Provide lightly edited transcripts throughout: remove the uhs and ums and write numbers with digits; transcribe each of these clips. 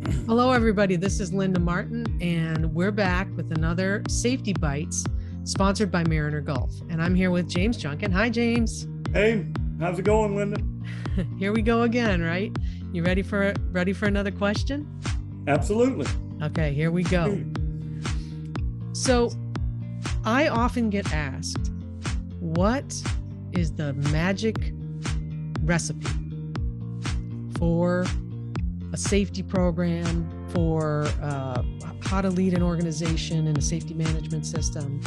Hello, everybody. This is Linda Martin, and we're back with another Safety Bytes sponsored by Mariner Gulf. And I'm here with James Junkin. Hi, James. Hey, how's it going, Linda? Here we go again, right? You ready for another question? Absolutely. Okay, here we go. So I often get asked, what is the magic recipe for a safety program, for how to lead an organization in a safety management system?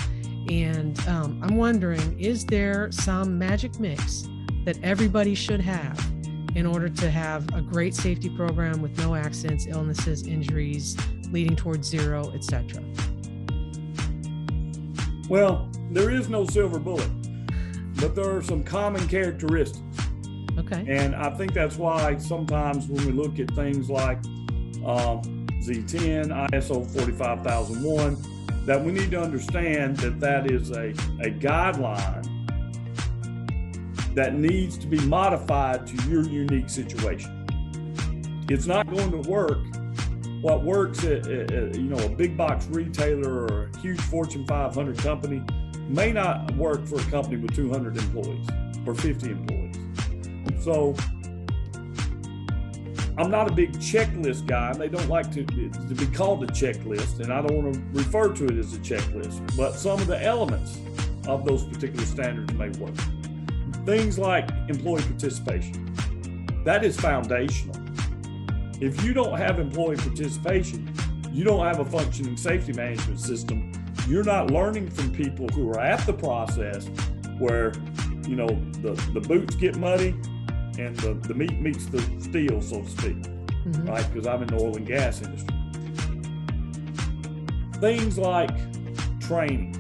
And I'm wondering, is there some magic mix that everybody should have in order to have a great safety program with no accidents, illnesses, injuries, leading towards zero, etc.? Well, there is no silver bullet, but there are some common characteristics. Okay. And I think that's why sometimes when we look at things like Z10, ISO 45001, that we need to understand that that is a guideline that needs to be modified to your unique situation. It's not going to work. What works at a big box retailer or a huge Fortune 500 company may not work for a company with 200 employees or 50 employees. So I'm not a big checklist guy, and they don't like to be called a checklist, and I don't want to refer to it as a checklist, but some of the elements of those particular standards may work. Things like employee participation, that is foundational. If you don't have employee participation, you don't have a functioning safety management system. You're not learning from people who are at the process where, the boots get muddy and the meat meets the steel, so to speak, right? Because I'm in the oil and gas industry. Things like training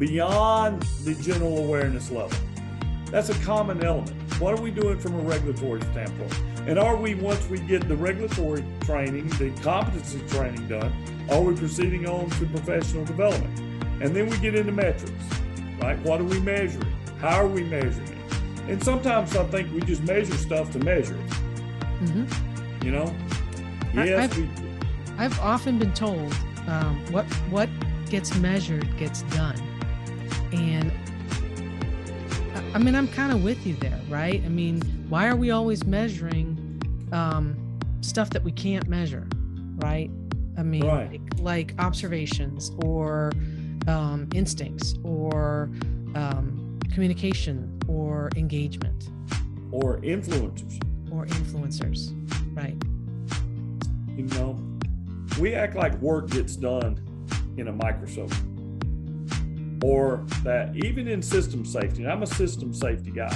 beyond the general awareness level. That's a common element. What are we doing from a regulatory standpoint? And are we, once we get the regulatory training, the competency training done, are we proceeding on to professional development? And then we get into metrics, right? What are we measuring? How are we measuring it? And sometimes I think we just measure stuff to measure it. I've often been told what gets measured gets done. And I mean, I'm kind of with you there, right? I mean, why are we always measuring stuff that we can't measure, right? I mean, right. like observations or instincts or communication or engagement. Or influencers. Right. We act like work gets done in a microscope. Or that even in system safety, and I'm a system safety guy,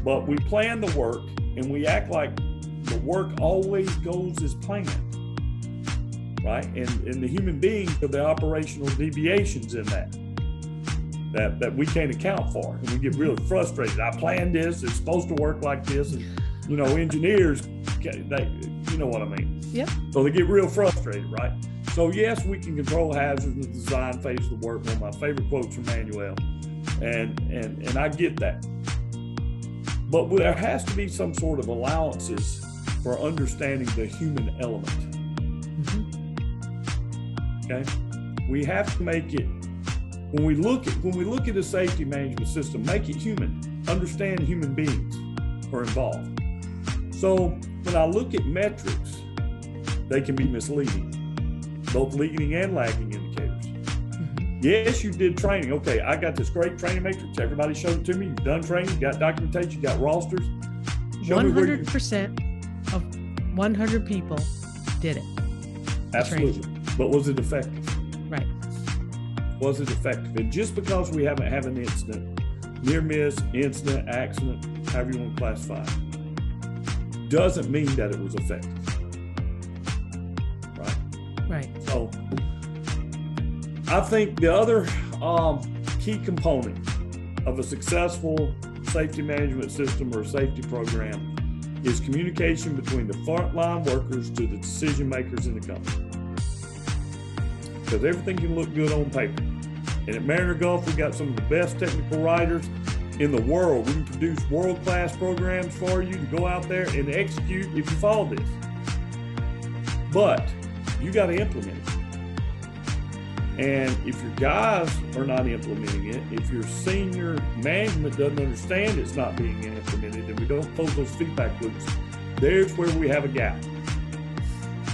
but we plan the work and we act like the work always goes as planned, right? And the human being, the operational deviations in that we can't account for. And we get really frustrated. I planned this, it's supposed to work like this. And, engineers, you know what I mean? Yep. So they get real frustrated, right? So yes, we can control hazards in the design phase of the work. One of my favorite quotes from Manuel, and I get that. But there has to be some sort of allowances for understanding the human element. Okay, we have to make it when we look at a safety management system, make it human. Understand human beings are involved. So when I look at metrics, they can be misleading. Both leading and lagging indicators. Yes, you did training. Okay, I got this great training matrix. Everybody showed it to me. You've done training, you got documentation, you got rosters. 100% of 100 people did it. Absolutely. But was it effective? Right. Was it effective? And just because we haven't had an incident, near miss, incident, accident, however you want to classify it, doesn't mean that it was effective. Right. So I think the other key component of a successful safety management system or safety program is communication between the frontline workers to the decision makers in the company. Because everything can look good on paper. And at Mariner Gulf, we got some of the best technical writers in the world. We can produce world-class programs for you to go out there and execute if you follow this. but you got to implement it. And if your guys are not implementing it, if your senior management doesn't understand it's not being implemented, and we don't close those feedback loops, there's where we have a gap.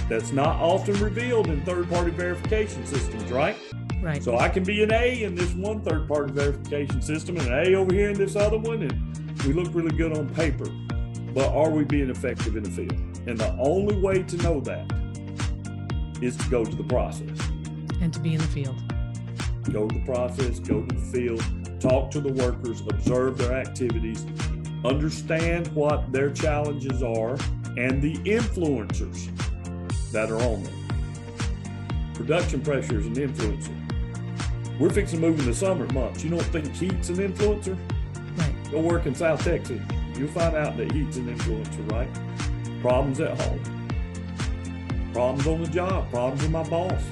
That's not often revealed in third-party verification systems, right? Right. So I can be an A in this one third-party verification system and an A over here in this other one, and we look really good on paper. But are we being effective in the field? And the only way to know that is to go to the process. And to be in the field. Go to the process, go to the field, talk to the workers, observe their activities, understand what their challenges are and the influencers that are on them. Production pressure is an influencer. We're fixing to move in the summer months. You don't think heat's an influencer? Right. Go work in South Texas. You'll find out that heat's an influencer, right? Problems at home. Problems on the job. Problems with my boss.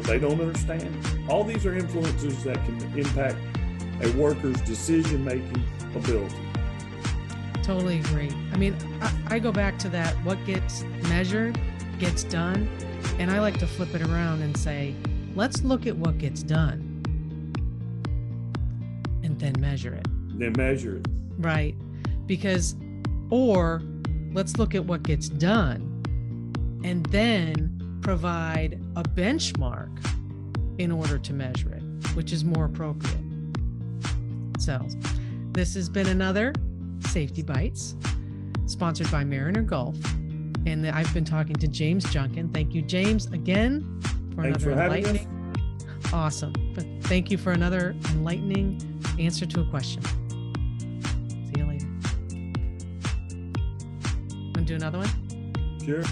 They don't understand. All these are influences that can impact a worker's decision-making ability. Totally agree. I mean, I go back to that, what gets measured gets done. And I like to flip it around and say, let's look at what gets done and then measure it. Then measure it. Right. Because, or let's look at what gets done and then provide a benchmark in order to measure it, which is more appropriate. So this has been another Safety Bytes, sponsored by Mariner Gulf. And I've been talking to James Junkin. Thank you, James, again for Thanks another for having enlightening. Awesome. But thank you for another enlightening answer to a question. See you later. Want to do another one? Sure.